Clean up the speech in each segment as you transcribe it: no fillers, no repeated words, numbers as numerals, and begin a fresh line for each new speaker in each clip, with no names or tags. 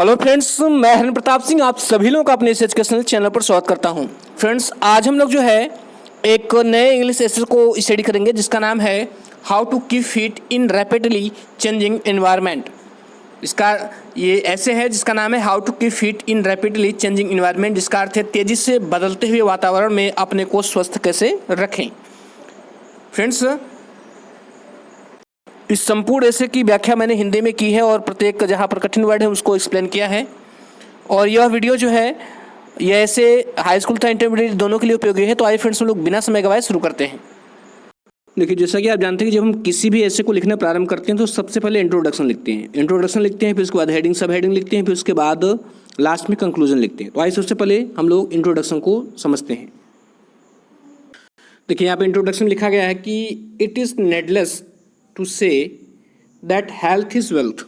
Hello friends, मैं हरिन प्रताप सिंह आप सभी लोगों का अपने इस एजुकेशनल चैनल पर स्वागत करता हूं। फ्रेंड्स, आज हम लोग जो है एक नए इंग्लिश एसे को स्टडी करेंगे जिसका नाम है how to keep fit in rapidly changing environment. इसका ये ऐसे है जिसका नाम है how to keep fit in rapidly changing environment, जिसका अर्थ है तेजी से बदलते हुए वातावरण में अपने को स्वस्थ कैसे रखें। फ्रेंड्स, इस संपूर्ण ऐसे की व्याख्या मैंने हिंदी में की है और प्रत्येक जहाँ पर कठिन वर्ड है उसको एक्सप्लेन किया है। और यह वीडियो जो है यह ऐसे हाई स्कूल था इंटरमीडिएट दोनों के लिए उपयोगी है। तो आइए फ्रेंड्स, हम लोग बिना समय गवाए शुरू करते हैं। देखिए, जैसा कि आप जानते हैं कि जब हम किसी भी ऐसे को लिखना प्रारंभ करते हैं तो सबसे पहले इंट्रोडक्शन लिखते हैं। फिर उसके बाद हेडिंग, सब हेडिंग लिखते हैं, फिर उसके बाद लास्ट में कंक्लूजन लिखते हैं। तो आइए सबसे पहले हम लोग इंट्रोडक्शन को समझते हैं। देखिए, यहाँ पे इंट्रोडक्शन लिखा गया है कि it is needless to say that health is wealth.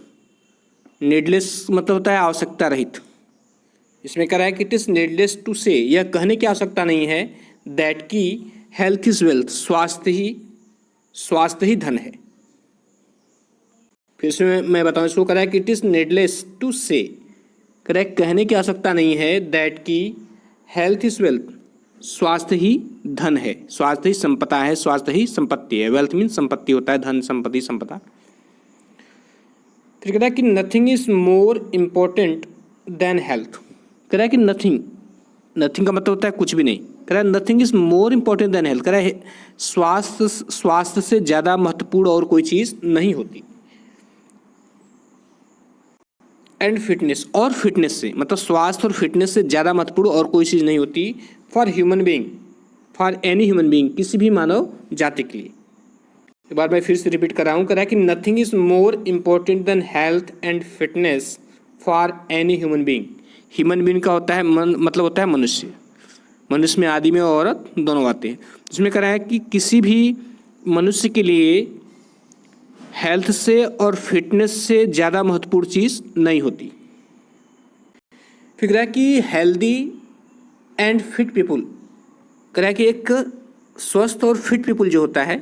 Needless मतलब होता है आवश्यकता रहित। इसमें कह रहा है कि इट इज नीडलेस टू से, यह कहने की आवश्यकता नहीं है दैट की हेल्थ इज वेल्थ, स्वास्थ्य ही धन है। फिर इसमें मैं बताऊं, इसको कह रहा है कि इट इज नीडलेस टू से, कह रहा है कहने की आवश्यकता नहीं है दैट की हेल्थ इज वेल्थ, स्वास्थ्य ही धन है, स्वास्थ्य ही संपदा है, स्वास्थ्य ही संपत्ति है। वेल्थ मीन संपत्ति होता है, धन संपत्ति संपदा। फिर कहता है कि nothing is more important then health. कह रहा है कि नथिंग का मतलब होता है कुछ भी नहीं। कह रहा है nothing is more important then health. कह रहा है स्वास्थ्य से ज़्यादा महत्वपूर्ण और कोई चीज़ नहीं होती। एंड फिटनेस, और फिटनेस से मतलब स्वास्थ्य और फिटनेस से ज़्यादा महत्वपूर्ण और कोई चीज़ नहीं होती for human being, for any human being, किसी भी मानव जाति के लिए। एक बार मैं फिर से रिपीट कर रहा हूँ, कह रहा है कि nothing is more important then health and fitness for any human being. Human being का होता है मतलब होता है मनुष्य। मनुष्य में आदमी और औरत दोनों आते हैं। इसमें कह रहा है कि किसी भी मनुष्य के लिए हेल्थ से और फिटनेस से ज़्यादा महत्वपूर्ण चीज़ नहीं होती। फिर कह रहा है कि हेल्दी एंड फिट पीपुल, कह रहा है कि एक स्वस्थ और फिट पीपुल जो होता है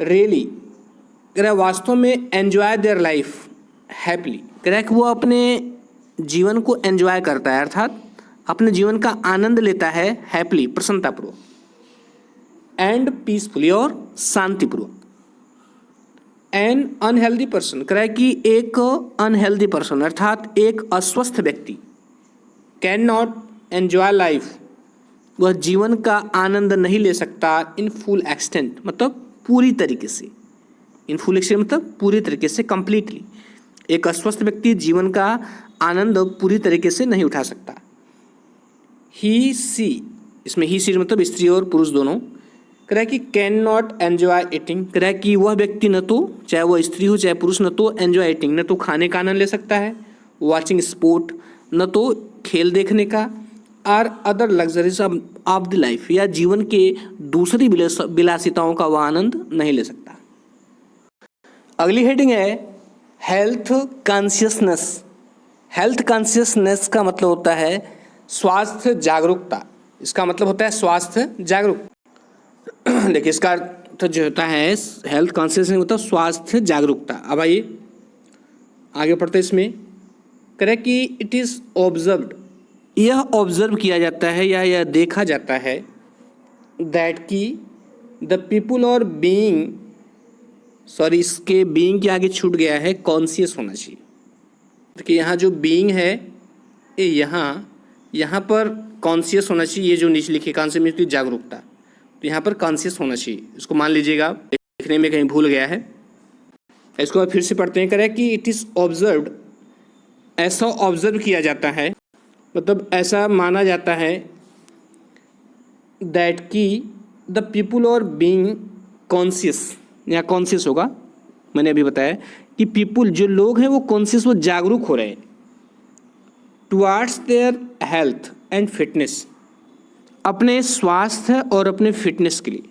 रियली, कह रहा है वास्तव में एन्जॉय देयर लाइफ हैप्पीली। कह रहा है कि वो अपने जीवन को एन्जॉय करता है, अर्थात अपने जीवन का आनंद लेता है हैप्पीली, प्रसन्नतापूर्वक, एंड पीसफुली और शांतिपूर्वक। एन अनहेल्दी पर्सन, कह रहा है कि एक अनहेल्दी पर्सन अर्थात एक अस्वस्थ व्यक्ति कैन नॉट एन्जॉय लाइफ, वह जीवन का आनंद नहीं ले सकता इन फुल एक्सटेंट, मतलब पूरी तरीके से। इन फुल एक्सटेंट मतलब पूरी तरीके से, कंप्लीटली। एक अस्वस्थ व्यक्ति जीवन का आनंद पूरी तरीके से नहीं उठा सकता। ही सी, इसमें ही सी मतलब स्त्री और पुरुष दोनों। कह रहा है कि कैन नॉट एन्जॉय ईटिंग, कह रहा है कि वह व्यक्ति न तो, चाहे वह स्त्री हो चाहे पुरुष, न तो एन्जॉय ईटिंग, न तो खाने का आनंद ले सकता है, वॉचिंग स्पोर्ट, न तो खेल देखने का, or other luxuries of the life, या जीवन के दूसरी विलासिताओं का वह आनंद नहीं ले सकता। अगली हेडिंग है हेल्थ कॉन्शियसनेस। हेल्थ कॉन्शियसनेस का मतलब होता है स्वास्थ्य जागरूकता। इसका मतलब होता है स्वास्थ्य जागरूकता। देखिए, इसका अर्थ जो होता है हेल्थ कॉन्शियसनेस मतलब स्वास्थ्य जागरूकता। अब आइए आगे पढ़ते हैं। इसमें करें कि इट इज़ ऑब्जर्व्ड, यह ऑब्जर्व किया जाता है या यह देखा जाता है दैट की द पीपुल और बीइंग, सॉरी इसके बीइंग के आगे छूट गया है, कॉन्शियस होना चाहिए। देखिए, यहाँ जो बीइंग है ये यहाँ पर कॉन्शियस होना चाहिए। ये जो नीचे लिखी कॉन्शियस में जागरूकता, तो यहाँ पर कॉन्शियस होना चाहिए। इसको मान लीजिएगा, लिखने में कहीं भूल गया है। इसको फिर से पढ़ते हैं। करें कि इट इज़ ऑब्जर्व्ड, ऐसा ऑब्जर्व किया जाता है, मतलब ऐसा माना जाता है दैट की द पीपुल और बीइंग कॉन्शियस, यहाँ कॉन्शियस होगा, मैंने अभी बताया कि पीपुल जो लोग हैं वो कॉन्शियस, वो जागरूक हो रहे हैं towards their health and fitness, अपने स्वास्थ्य और अपने फिटनेस के लिए।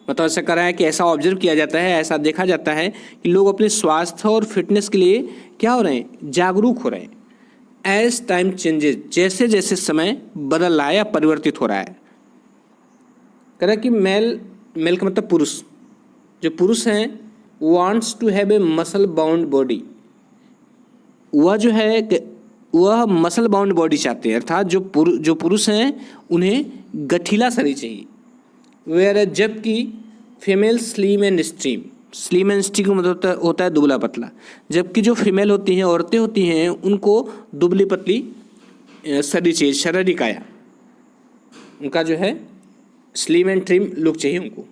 मतलब ऐसा करा है कि ऐसा ऑब्जर्व किया जाता है, ऐसा देखा जाता है कि लोग अपने स्वास्थ्य और फिटनेस के लिए क्या हो रहे हैं, जागरूक हो रहे हैं। एज टाइम चेंजेस, जैसे जैसे समय बदल रहा है या परिवर्तित हो रहा है। कह रहा है कि मेल का मतलब पुरुष, जो पुरुष हैं wants to have a muscle bound body, वह जो है वह मसल बाउंड बॉडी चाहते हैं, अर्थात जो पुरुष हैं उन्हें गठीला शरीर चाहिए। वेयर जबकि female slim and stream, slim and stream का मतलब होता है दुबला पतला, जबकि जो फीमेल होती हैं, औरतें होती हैं, उनको दुबली पतली शरीर चाहिए, शारीरिक काया, उनका जो है स्लिम एंड ट्रिम लुक चाहिए उनको।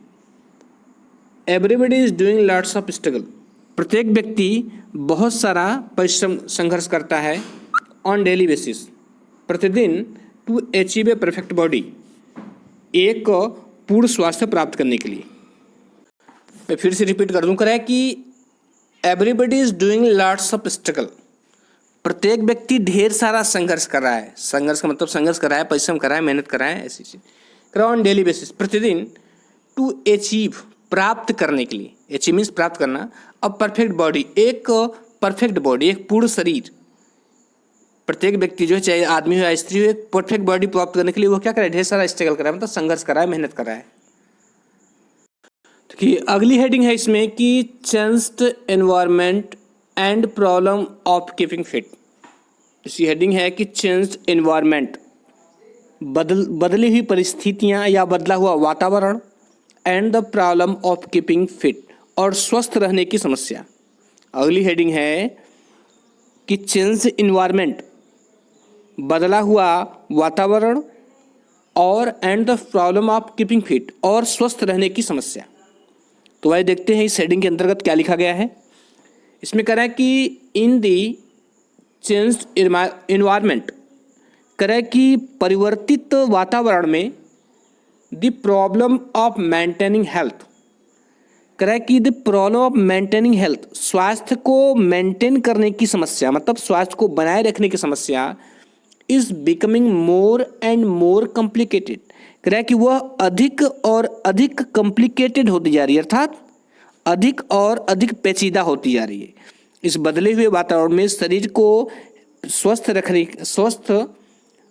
Everybody is doing lots of struggle, प्रत्येक व्यक्ति बहुत सारा परिश्रम संघर्ष करता है ऑन डेली बेसिस, प्रतिदिन, to achieve a perfect body, एक पूर्ण स्वास्थ्य प्राप्त करने के लिए। मैं फिर से रिपीट कर दूं, कह रहा है कि everybody is doing lots of struggle, प्रत्येक व्यक्ति ढेर सारा संघर्ष कर रहा है। संघर्ष का मतलब संघर्ष कर रहा है, परिश्रम कर रहा है, मेहनत कर रहा है, ऐसी चीज कर रहा है ऑन डेली बेसिस, प्रतिदिन, टू अचीव, प्राप्त करने के लिए, अचीव मीन्स प्राप्त करना, अ परफेक्ट बॉडी, एक परफेक्ट बॉडी, एक पूर्ण शरीर। प्रत्येक व्यक्ति जो है, चाहे आदमी हो या स्त्री हो, एक परफेक्ट बॉडी प्राप्त करने के लिए वो क्या कर रहा है, ढेर सारा स्ट्रगल कर रहा है, मतलब संघर्ष कर रहा है, मेहनत कर रहा है। तो कि अगली हेडिंग है इसमें कि changed environment and problem of keeping fit. इसकी हेडिंग है कि चेंज्ड एनवायरनमेंट, बदली हुई परिस्थितियां या बदला हुआ वातावरण, and the problem of keeping fit, और स्वस्थ रहने की समस्या। अगली हेडिंग है कि चेंज एनवायरनमेंट, बदला हुआ वातावरण, और and the problem of keeping fit, और स्वस्थ रहने की समस्या। तो वही देखते हैं इस हेडिंग के अंतर्गत क्या लिखा गया है। इसमें कह रहा है कि इन दी चेंज्ड एनवायरनमेंट, कह रहा है कि परिवर्तित वातावरण में, the problem of maintaining health, कह रहा है कि the problem of maintaining health, स्वास्थ्य को मेंटेन करने की समस्या, मतलब स्वास्थ्य को बनाए रखने की समस्या, is becoming more and more complicated, कह रहा है कि वह अधिक और अधिक कॉम्प्लिकेटेड होती जा रही है, अर्थात अधिक और अधिक पेचीदा होती जा रही है। इस बदले हुए वातावरण में शरीर को स्वस्थ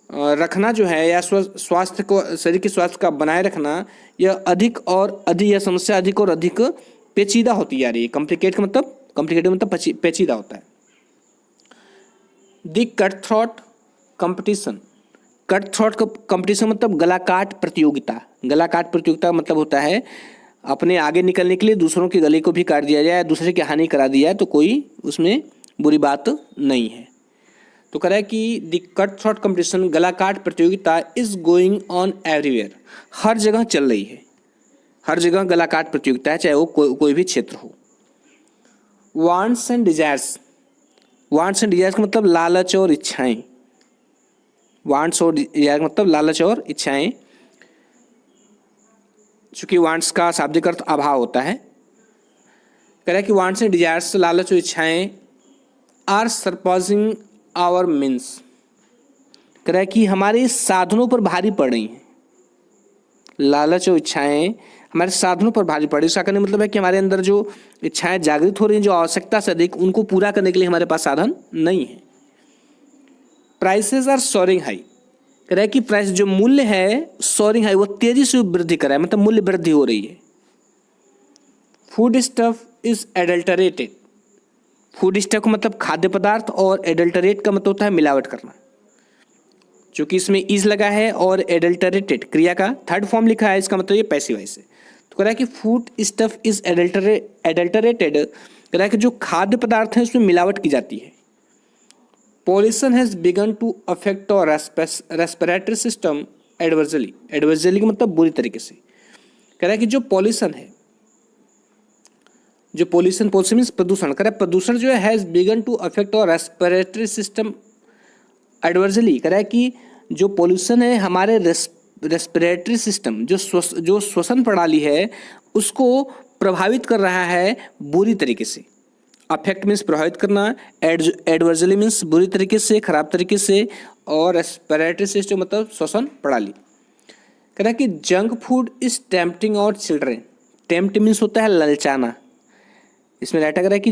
रखना जो है, या स्वास्थ्य को, शरीर के स्वास्थ्य का बनाए रखना, यह अधिक और अधिक, यह समस्या अधिक और अधिक पेचीदा होती जा रही है। कॉम्प्लिकेटेड मतलब पेचीदा होता है। The cut throat competition, cut throat competition मतलब गलाकाट प्रतियोगिता। गलाकाट प्रतियोगिता मतलब होता है अपने आगे निकलने के लिए दूसरों के गले को भी काट दिया जाए, दूसरे की हानि करा दी जाए, तो कोई उसमें बुरी बात नहीं है। तो कह रहा है कि द कट थ्रोट कंपटीशन, गलाकाट प्रतियोगिता, इज गोइंग ऑन एवरीवेयर, हर जगह चल रही है, हर जगह गलाकाट प्रतियोगिता है, चाहे वो कोई भी क्षेत्र हो। Wants and desires, wants and desires का मतलब लालच और इच्छाएं, वांट्स और डिजायर मतलब लालच और इच्छाएं। चूंकि वांट्स का शाब्दिक अर्थ अभाव होता है, कह रहा है कि वांट्स एंड डिजायर्स, लालच और इच्छाएं, आर सरपासिंग आवर मीन्स, कह रहा है कि हमारे साधनों पर भारी पड़ रही हैं। लालच और इच्छाएं हमारे साधनों पर भारी पड़ रही है, इसका कहने मतलब है कि हमारे अंदर जो इच्छाएं जागृत हो रही हैं, जो आवश्यकता से अधिक, उनको पूरा करने के लिए हमारे पास साधन नहीं है। प्राइसेस आर सोअरिंग हाई, कह रहा है कि प्राइस जो मूल्य है, सोअरिंग हाई, वो तेजी से वृद्धि कर रहा है, मतलब मूल्य वृद्धि हो रही है। Food stuff is adulterated, food stuff का मतलब खाद्य पदार्थ, और एडल्टरेट का मतलब होता है मिलावट करना। चूंकि इसमें इज लगा है और एडल्टरेटेड क्रिया का थर्ड फॉर्म लिखा है, इसका मतलब ये पैसिव वॉइस है। तो कह रहा है कि फूड स्टफ इज एडल्टरेटेड, कह रहा है कि जो खाद्य पदार्थ है उसमें मिलावट की जाती है। Pollution has begun to affect our respiratory system adversely, adversely का मतलब बुरी तरीके से। कह रहा है कि जो पॉल्यूशन है, जो पॉल्यूशन मीन्स प्रदूषण, कह रहा है प्रदूषण जो है has begun to affect our respiratory system adversely, कह रहा है कि जो पॉल्यूशन है हमारे रेस्पिरेटरी सिस्टम, जो श्वसन प्रणाली है, उसको प्रभावित कर रहा है बुरी तरीके से। अफेक्ट मीन्स प्रभावित करना, एडवर्सली मीन्स बुरी तरीके से, खराब तरीके से, और रेस्पिरेटरी सिस्टम मतलब श्वसन प्रणाली। कह रहा है कि junk food is tempting our children, tempt means होता है ललचाना। इसमें राइटर कह रहा है कि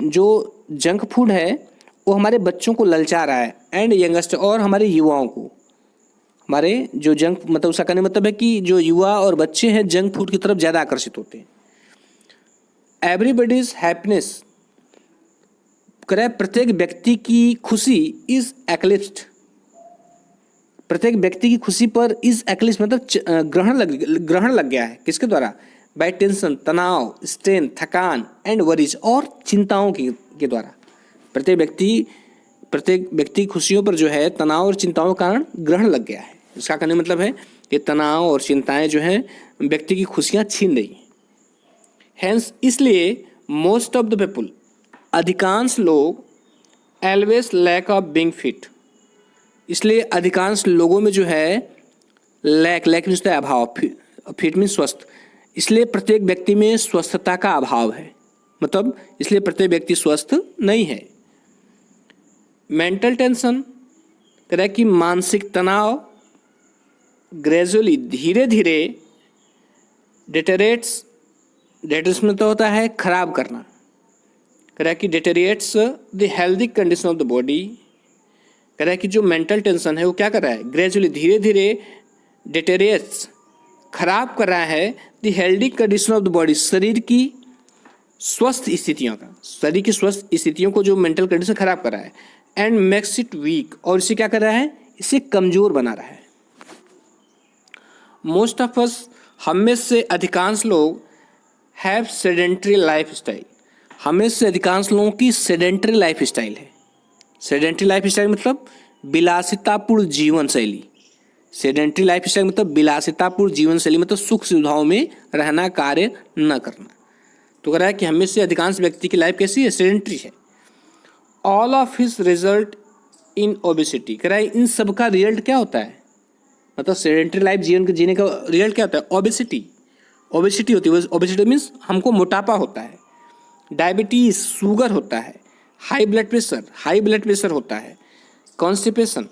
जो जंक फूड है वो हमारे बच्चों को ललचा रहा है, एंड यंगस्ट, और हमारे युवाओं को, हमारे जो जंक मतलब उसका कहने मतलब है कि जो युवा और बच्चे हैं जंक फूड की तरफ ज़्यादा आकर्षित होते हैं। एवरीबडीज हैप्पीनेस, करे प्रत्येक व्यक्ति की खुशी इज एक्लिप्स्ड, प्रत्येक व्यक्ति की खुशी पर इज एक्लिप्स मतलब ग्रहण लग गया है। किसके द्वारा? बाय टेंशन, तनाव, स्ट्रेन, थकान एंड वरीज, और चिंताओं के द्वारा। प्रत्येक व्यक्ति की खुशियों पर जो है तनाव और चिंताओं के कारण ग्रहण लग गया है। इसका कहने का मतलब है कि तनाव और चिंताएं जो हैं व्यक्ति की खुशियां छीन रही हैं। हैंस इसलिए मोस्ट ऑफ द पीपल, अधिकांश लोग, always lack of being fit, इसलिए अधिकांश लोगों में जो है लैक मीन्स अभाव, फिट मीन्स स्वस्थ, इसलिए प्रत्येक व्यक्ति में स्वस्थता का अभाव है, मतलब इसलिए प्रत्येक व्यक्ति स्वस्थ नहीं है। मेंटल टेंशन कह रहा है कि मानसिक तनाव ग्रेजुअली, धीरे धीरे, डेटेरेट्स में तो होता है खराब करना, कह रहा है कि deteriorates the healthy condition of the body, कह रहा है कि जो मेंटल टेंशन है वो क्या कर रहा है? ग्रेजुअली, धीरे धीरे, डेटेरिएट्स खराब कर रहा है the healthy condition of the body, शरीर की स्वस्थ स्थितियों का, शरीर की स्वस्थ स्थितियों को जो मेंटल कंडीशन खराब कर रहा है, एंड मेक्स इट वीक, और इसे क्या कर रहा है? इसे कमजोर बना रहा है। मोस्ट ऑफ अस, हम में से अधिकांश लोग, हैव सेडेंट्री लाइफ स्टाइल, हमें से अधिकांश लोगों की सेडेंट्री लाइफ स्टाइल है। सेडेंट्री लाइफ स्टाइल मतलब विलासितापूर्ण जीवन शैली, सेडेंट्री लाइफ स्टाइल मतलब विलासितापूर्ण जीवन शैली, मतलब सुख सुविधाओं में रहना, कार्य न करना। तो कह रहा है कि हमें से अधिकांश व्यक्ति की लाइफ कैसी है? सेडेंट्री है। All of his result in obesity, कह रहा है इन सब का रिजल्ट क्या होता है? मतलब सेडेंट्री लाइफ जीवन के जीने का रिजल्ट क्या होता है? ओबेसिटी, ओबेसिटी होती है। ओबेसिटी मीन्स हमको मोटापा होता है, डायबिटीज, शुगर होता है, हाई ब्लड प्रेशर होता है, कॉन्स्टिपेशन,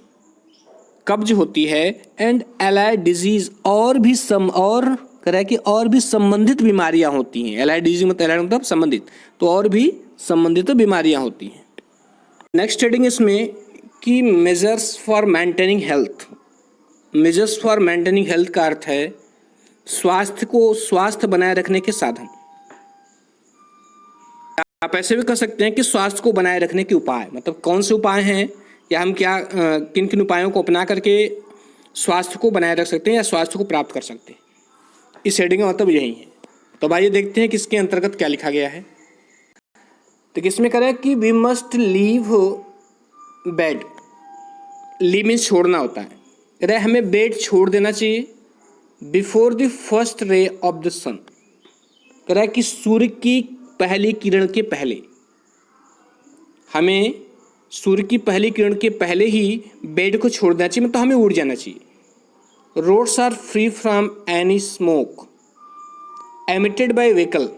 कब्ज होती है, एंड एलाइड डिजीज, और कह रहा है कि और भी संबंधित बीमारियां होती हैं। एलाइड डिजीज मतलब संबंधित, तो और भी संबंधित बीमारियां होती हैं। नेक्स्ट हेडिंग इसमें कि measures for maintaining health. Measures for maintaining health का अर्थ है स्वास्थ्य बनाए रखने के साधन। आप ऐसे भी कह सकते हैं कि स्वास्थ्य को बनाए रखने के उपाय, मतलब कौन से उपाय हैं, या हम किन किन उपायों को अपना करके स्वास्थ्य को बनाए रख सकते हैं या स्वास्थ्य को प्राप्त कर सकते हैं। इस हेडिंग का मतलब यही है। तो आइए देखते हैं कि इसके अंतर्गत क्या लिखा गया है। तो किसमें करें कि we must leave bed, leave means छोड़ना होता है, कह रहे हमें बेड छोड़ देना चाहिए before the first ray of the sun, कह रहा है कि सूर्य की पहली किरण के पहले, हमें सूर्य की पहली किरण के पहले ही बेड को छोड़ देना चाहिए, मतलब हमें उड़ जाना चाहिए। Roads are free from any smoke emitted by vehicle,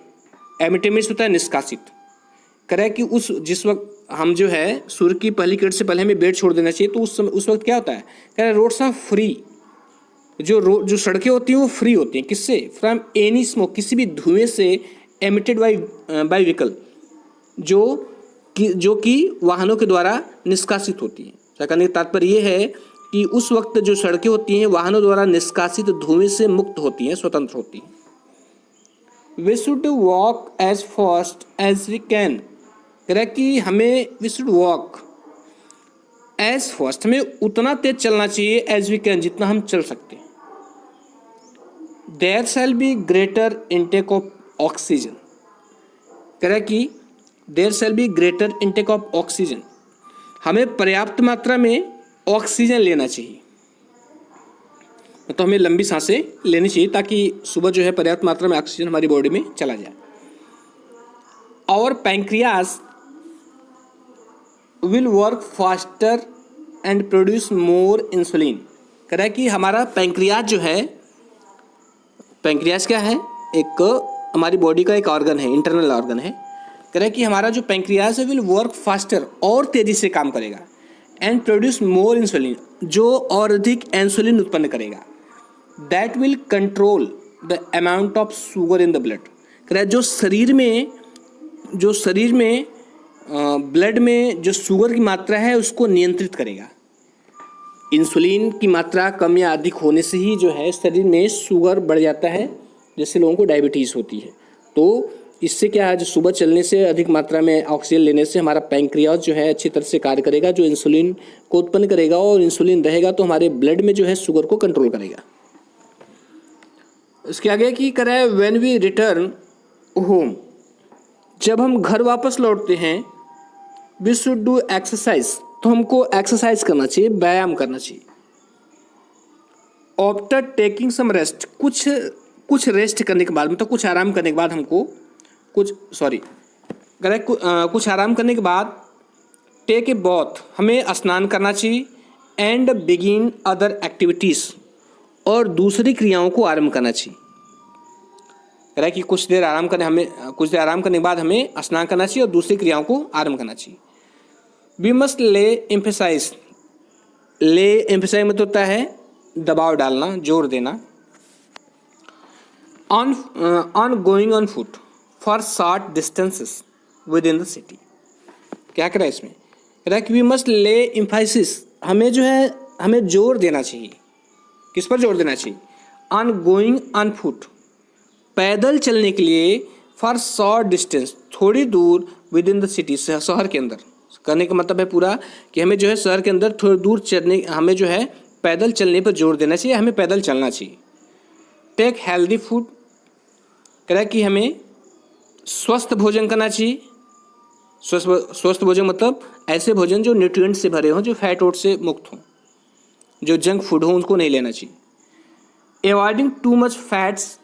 emitted means होता है निष्कासित, कह रहा है कि जिस वक्त हम जो है सूर्य की पहली किरण से पहले हमें बेड छोड़ देना चाहिए, तो उस वक्त क्या होता है? कह रहा है रोड्स आर फ्री, जो सड़कें होती हैं वो फ्री होती हैं, किससे? फ्रॉम एनी स्मोक, किसी भी धुएं से, एमिटेड बाय व्हीकल, जो कि वाहनों के द्वारा निष्कासित होती हैं। कहने का तात्पर्य ये है कि उस वक्त जो सड़कें होती हैं वाहनों द्वारा निष्कासित धुएं से मुक्त होती हैं, स्वतंत्र होती हैं। We should walk as fast as we can, कह रहा है कि हमें we should walk as fast, हमें उतना तेज चलना चाहिए, एज वी कैन, जितना हम चल सकते हैं। There shall be greater intake of oxygen, कह रहा है कि there shall be greater intake of oxygen, हमें पर्याप्त मात्रा में ऑक्सीजन लेना चाहिए, तो हमें लंबी सांसें लेनी चाहिए ताकि सुबह जो है पर्याप्त मात्रा में ऑक्सीजन हमारी बॉडी में चला जाए। और pancreas will work faster and produce more insulin, कह रहा है कि हमारा पैंक्रियास जो है, पैंक्रियास क्या है? एक हमारी बॉडी का एक ऑर्गन है, इंटरनल ऑर्गन है। कह रहा है कि हमारा जो पैंक्रियास है विल वर्क फास्टर, और तेजी से काम करेगा, एंड प्रोड्यूस मोर इंसुलिन, जो और अधिक इंसुलिन उत्पन्न करेगा, that will control the amount of sugar in the blood, कह रहा है जो शरीर में ब्लड में जो शुगर की मात्रा है उसको नियंत्रित करेगा। इंसुलिन की मात्रा कम या अधिक होने से ही जो है शरीर में शुगर बढ़ जाता है, जैसे लोगों को डायबिटीज़ होती है। तो इससे क्या है, जो सुबह चलने से अधिक मात्रा में ऑक्सीजन लेने से हमारा पैंक्रियाज जो है अच्छी तरह से कार्य करेगा, जो इंसुलिन को उत्पन्न करेगा, और इंसुलिन रहेगा तो हमारे ब्लड में जो है शुगर को कंट्रोल करेगा। इसके आगे की करें, व्हेन वी रिटर्न होम, जब हम घर वापस लौटते हैं, वी शुड डू एक्सरसाइज, तो हमको एक्सरसाइज करना चाहिए, व्यायाम करना चाहिए। आफ्टर टेकिंग सम रेस्ट, कुछ रेस्ट करने के बाद, मतलब कुछ आराम करने के बाद हमको कुछ आराम करने के बाद टेक ए बॉथ, हमें स्नान करना चाहिए, एंड बिगिन अदर एक्टिविटीज़, और दूसरी क्रियाओं को आरंभ करना चाहिए। कह रहा है कि कुछ देर आराम करने के बाद हमें स्नान करना चाहिए और दूसरी क्रियाओं को आरंभ करना चाहिए। वी मस्ट ले एम्फेसाइज मतलब होता है दबाव डालना, जोर देना। On going on foot for short distances with in the city, क्या कह रहा है इसमें, कह रहा है कि वी मस्ट ले एम्फेसिस, हमें जोर देना चाहिए। किस पर जोर देना चाहिए? ऑन गोइंग ऑन फुट, पैदल चलने के लिए, फॉर शॉर्ट डिस्टेंस, थोड़ी दूर, विद इन द सिटी, शहर के अंदर। करने का मतलब है पूरा कि हमें जो है शहर के अंदर थोड़ी दूर चलने, हमें जो है पैदल चलने पर जोर देना चाहिए, हमें पैदल चलना चाहिए। टेक हेल्दी फूड, कह रहा है कि हमें स्वस्थ भोजन करना चाहिए। स्वस्थ भोजन मतलब ऐसे भोजन जो न्यूट्रिएंट से भरे हों, जो फैट ओट से मुक्त हों, जो जंक फूड हो उनको नहीं लेना चाहिए। Avoiding to much fats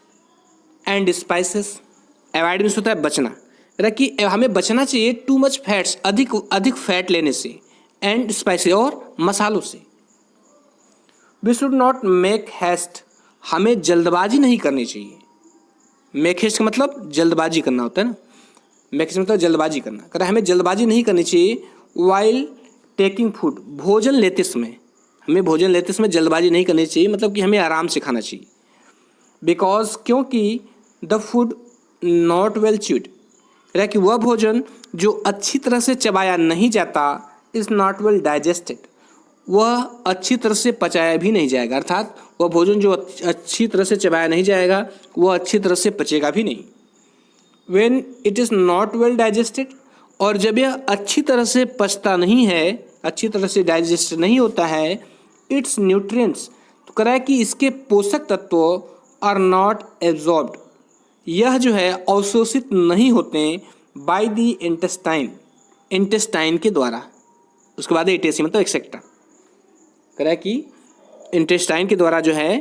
and spices, avoid होता है बचना, कह रहा है कि हमें बचना चाहिए टू मच फैट्स, अधिक फैट लेने से, एंड स्पाइसेस, और मसालों से। We should not make haste, हमें जल्दबाजी नहीं करनी चाहिए। मेक हेस्ट का मतलब जल्दबाजी करना होता है ना, मेक हेस्ट मतलब जल्दबाजी करना, कह रहा है हमें जल्दबाजी नहीं करनी चाहिए। वाइल टेकिंग फूड, भोजन लेते समय, हमें भोजन लेते समय जल्दबाजी नहीं करनी चाहिए, मतलब कि हमें आराम से खाना चाहिए। बिकॉज, क्योंकि the food not well chewed, कह रहा है कि वह भोजन जो अच्छी तरह से चबाया नहीं जाता, इज़ नॉट वेल डाइजेस्टेड, वह अच्छी तरह से पचाया भी नहीं जाएगा, अर्थात वह भोजन जो अच्छी तरह से चबाया नहीं जाएगा वह अच्छी तरह से पचेगा भी नहीं। When it is not well digested, और जब यह अच्छी तरह से पचता नहीं है, अच्छी तरह से डाइजेस्ट नहीं होता है, इट्स न्यूट्रिएंट्स, तो कह रहा है कि इसके पोषक तत्व आर नॉट एब्जॉर्ब्ड, यह जो है अवशोषित नहीं होते बाय द इंटेस्टाइन के द्वारा। उसके बाद एटेसी मतलब एक्सेट्रा, कह रहा है कि इंटेस्टाइन के द्वारा जो है,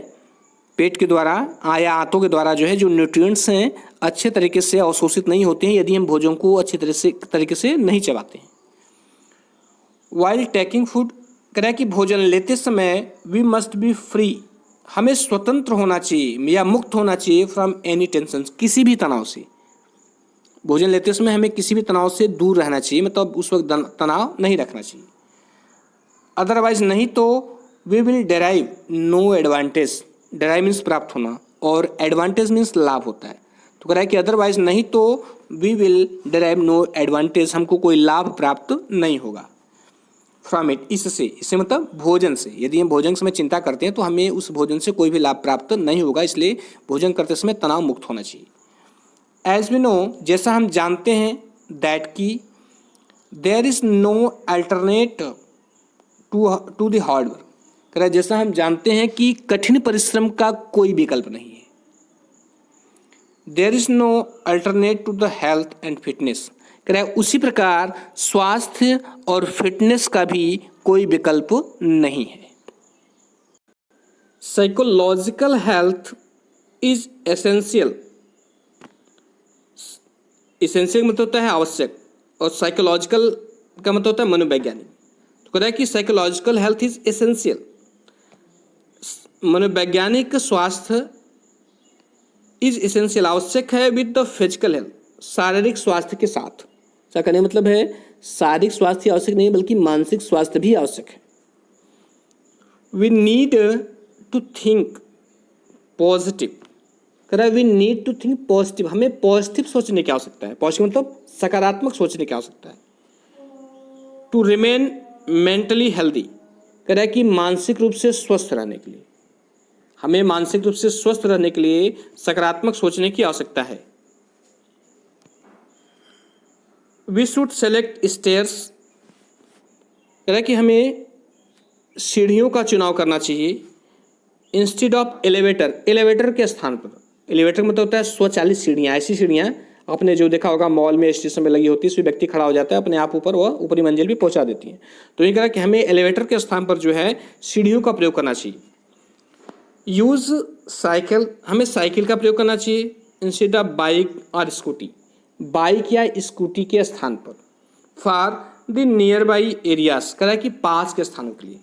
पेट के द्वारा या आंतों के द्वारा जो है, जो न्यूट्रिएंट्स हैं अच्छे तरीके से अवशोषित नहीं होते हैं यदि हम भोजन को अच्छी तरीके से नहीं चबाते हैं। वाइल टेकिंग फूड, कह रहा है कि भोजन लेते समय वी मस्ट बी फ्री, हमें स्वतंत्र होना चाहिए या मुक्त होना चाहिए फ्रॉम एनी टेंशन, किसी भी तनाव से। भोजन लेते समय हमें किसी भी तनाव से दूर रहना चाहिए, मतलब उस वक्त तनाव नहीं रखना चाहिए। अदरवाइज नहीं तो we will derive no advantage, derive means प्राप्त होना, और एडवांटेज मीन्स लाभ होता है। तो कह रहा है कि अदरवाइज नहीं तो we will derive no advantage, हमको कोई लाभ प्राप्त नहीं होगा। फ्रॉम इट, इससे मतलब भोजन से, यदि हम भोजन समय चिंता करते हैं तो हमें उस भोजन से कोई भी लाभ प्राप्त नहीं होगा, इसलिए भोजन करते समय तनाव मुक्त होना चाहिए। एज वी नो, जैसा हम जानते हैं, दैट की there is no alternate to the hard work, कह रहा है जैसा हम जानते हैं कि कठिन परिश्रम का कोई विकल्प नहीं है। There is no alternate to the health and fitness, कह रहा है उसी प्रकार स्वास्थ्य और फिटनेस का भी कोई विकल्प नहीं है। Psychological health is essential, essential मतलब होता है आवश्यक, और साइकोलॉजिकल का मतलब होता है मनोवैज्ञानिक। तो कह रहा है कि साइकोलॉजिकल हेल्थ इज एसेंशियल, मनोवैज्ञानिक स्वास्थ्य इज एसेंशियल आवश्यक है, विद द फिजिकल हेल्थ, शारीरिक स्वास्थ्य के साथ। क्या कहने मतलब है, शारीरिक स्वास्थ्य आवश्यक नहीं बल्कि मानसिक स्वास्थ्य भी आवश्यक है। We need to think positive, कह रहा है we need to think positive, हमें पॉजिटिव सोचने की आवश्यकता है, पॉजिटिव मतलब सकारात्मक सोचने की आवश्यकता है। टू रिमेन मेंटली हेल्दी, कह रहा है कि मानसिक रूप से स्वस्थ रहने के लिए, हमें मानसिक रूप से स्वस्थ रहने के लिए सकारात्मक सोचने की आवश्यकता है। वी शुड सेलेक्ट स्टेयर्स, कह रहा है कि हमें सीढ़ियों का चुनाव करना चाहिए इंस्टेड ऑफ एलिवेटर, एलिवेटर के स्थान पर। एलिवेटर मतलब होता है स्वचालित सीढ़ियाँ, ऐसी सीढ़ियाँ आपने जो देखा होगा मॉल में स्टेशन में लगी होती है, इसमें व्यक्ति खड़ा हो जाता है अपने आप ऊपर, वह ऊपरी मंजिल भी पहुंचा देती है। तो ये कह रहा है कि हमें एलिवेटर के स्थान पर जो है सीढ़ियों का प्रयोग करना चाहिए। यूज़ साइकिल, हमें साइकिल का प्रयोग करना चाहिए इंस्टेड ऑफ बाइक और स्कूटी, बाइक या स्कूटी के स्थान पर। For the near by areas, कह रहा है कि पास के स्थानों के लिए,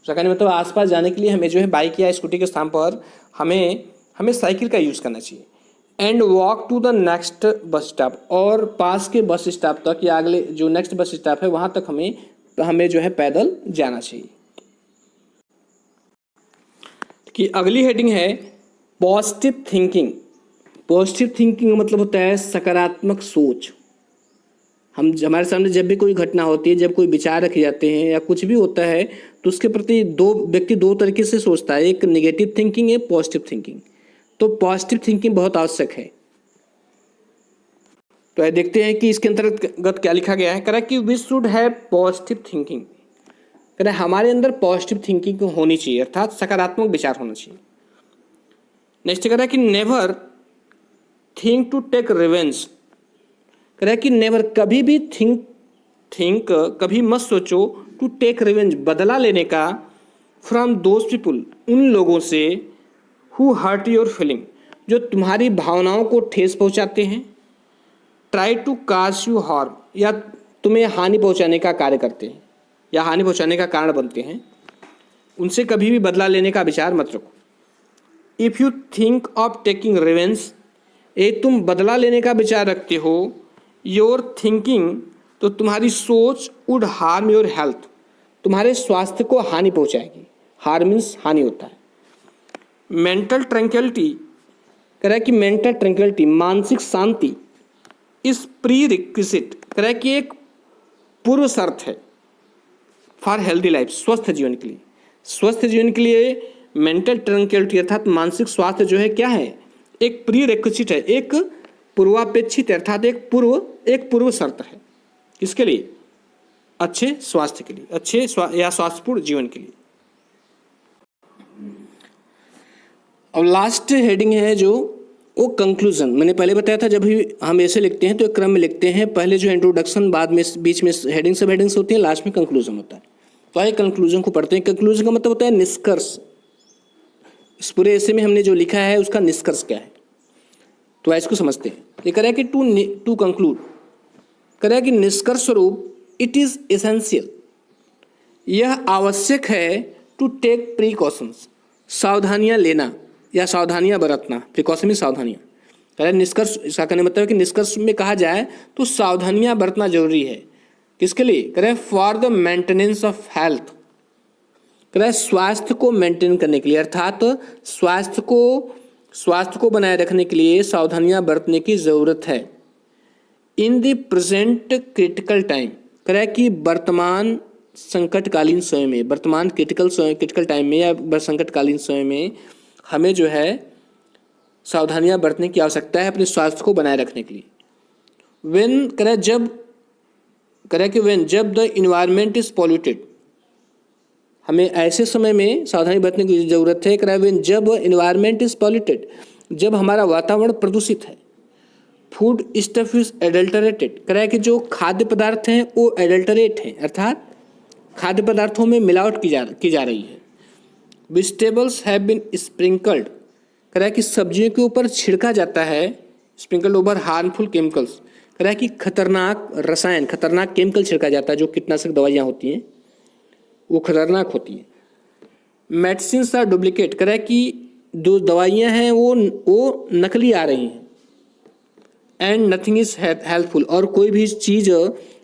कहने मतलब आसपास जाने के लिए हमें जो है बाइक या स्कूटी के स्थान पर हमें साइकिल का यूज़ करना चाहिए। And walk to the next bus stop, और पास के बस स्टॉप तक या अगले जो नेक्स्ट बस स्टॉप है वहाँ तक हमें जो है पैदल जाना चाहिए। कि अगली हेडिंग है पॉजिटिव थिंकिंग। पॉजिटिव थिंकिंग मतलब होता है सकारात्मक सोच। हमारे सामने जब भी कोई घटना होती है, जब कोई विचार रखे जाते हैं या कुछ भी होता है तो उसके प्रति व्यक्ति दो तरीके से सोचता है, एक नेगेटिव थिंकिंग है, पॉजिटिव थिंकिंग। तो पॉजिटिव थिंकिंग बहुत आवश्यक है। तो देखते हैं कि इसके अंतर्गत क्या लिखा गया है। कह रहा है कि we should have positive thinking, कह रहा है हमारे अंदर पॉजिटिव थिंकिंग होनी चाहिए, अर्थात सकारात्मक विचार होना चाहिए। नेक्स्ट कह रहा है कि never think to take revenge, कह रहा है कि नेवर कभी भी कभी मत सोचो टू टेक रिवेंज बदला लेने का, फ्रॉम दोज पीपुल उन लोगों से, हु हर्ट योर फीलिंग जो तुम्हारी भावनाओं को ठेस पहुंचाते हैं, try to cause you harm या तुम्हें हानि पहुंचाने का कार्य करते हैं या हानि पहुंचाने का कारण बनते हैं, उनसे कभी भी बदला लेने का विचार मत रखो। If you think of taking revenge, एक तुम बदला लेने का विचार रखते हो, योर थिंकिंग तो तुम्हारी सोच, वुड हार्म योर हेल्थ तुम्हारे स्वास्थ्य को हानि पहुंचाएगी। हार्म मीन्स हानि होता है। मेंटल ट्रैंक्विलिटी, कह रहा है कि मेंटल ट्रैंक्विलिटी मानसिक शांति इस प्री रिक्विजिट, कह रहा है कि एक पूर्व शर्त है फॉर हेल्दी लाइफ, स्वस्थ जीवन के लिए। स्वस्थ जीवन के लिए मेंटल ट्रैंक्विलिटी अर्थात मानसिक स्वास्थ्य जो है क्या है, एक प्री रिक्विजिट है, एक पूर्वापेक्षित अर्थात एक पूर्व शर्त है। किसके लिए? अच्छे स्वास्थ्य के लिए, अच्छे या स्वास्थ्यपूर्ण जीवन के लिए। और लास्ट हेडिंग है जो वो कंक्लूजन। मैंने पहले बताया था जब भी हम ऐसे लिखते हैं तो एक क्रम में लिखते हैं, पहले जो इंट्रोडक्शन, बाद में बीच में हेडिंग सब हेडिंग्स होती हैं, लास्ट में कंक्लूजन होता है। तो आइए कंक्लूजन को पढ़ते हैं। कंक्लूजन का मतलब होता है निष्कर्ष। इस पूरे ऐसे में हमने जो लिखा है उसका निष्कर्ष क्या है, तो इसको समझते हैं। ये कह रहा है कि टू कंक्लूड, कह रहा है कि निष्कर्ष स्वरूप इट इज एसेंशियल, यह आवश्यक है, टू टेक प्रिकॉशंस, सावधानियां लेना या सावधानियां बरतना। प्रिकॉशन में सावधानियां, कह रहा है निष्कर्ष, इसका कहने मतलब है कि निष्कर्ष में कहा जाए तो सावधानियां बरतना जरूरी है। किसके लिए? कह रहा है for the maintenance of health, कह रहा है स्वास्थ्य को मेंटेन करने के लिए, अर्थात स्वास्थ्य को बनाए रखने के लिए सावधानियां बरतने की जरूरत है। In the present critical time, कह रहा है कि वर्तमान संकटकालीन समय में, वर्तमान क्रिटिकल टाइम में या संकटकालीन समय में हमें जो है सावधानियां बरतने की आवश्यकता है अपने स्वास्थ्य को बनाए रखने के लिए। व्हेन, कह रहा है कि व्हेन, जब द इन्वायरमेंट इज पॉल्यूटेड, हमें ऐसे समय में सावधानी बरतने की जरूरत है। कह रहा है व्हेन, जब इन्वायरमेंट इज पॉल्यूटेड, जब हमारा वातावरण प्रदूषित है। फूड स्टफ इज एडल्टरेटेड, कह रहा है कि जो खाद्य पदार्थ हैं वो एडल्टरेट हैं, अर्थात खाद्य पदार्थों में मिलावट की जा रही है। वेजिटेबल्स हैव बीन स्प्रिंकल्ड, कह रहा है कि सब्जियों के ऊपर छिड़का जाता है, स्प्रिंकल्ड ओवर हार्मफुल केमिकल्स, कह रहा है कि खतरनाक रसायन, खतरनाक केमिकल छिड़का जाता है, जो कीटनाशक दवाइयाँ होती हैं वो खतरनाक होती हैं। मेडिसिन्स आर डुप्लीकेट, कह रहा है कि जो दवाइयाँ हैं वो नकली आ रही हैं। एंड नथिंग इज हेल्पफुल, और कोई भी चीज़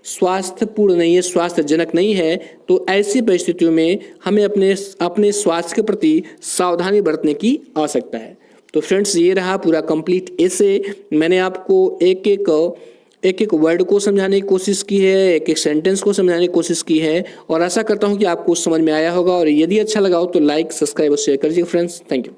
स्वास्थ्यपूर्ण नहीं है, स्वास्थ्यजनक नहीं है। तो ऐसी परिस्थितियों में हमें अपने स्वास्थ्य के प्रति सावधानी बरतने की आवश्यकता है। तो फ्रेंड्स, ये रहा पूरा कंप्लीट ऐसे। मैंने आपको एक एक वर्ड को समझाने की कोशिश की है, एक एक सेंटेंस को समझाने की कोशिश की है, और आशा करता हूँ कि आपको समझ में आया होगा। और यदि अच्छा लगा हो तो लाइक, सब्सक्राइब और शेयर करिए फ्रेंड्स। Thank you.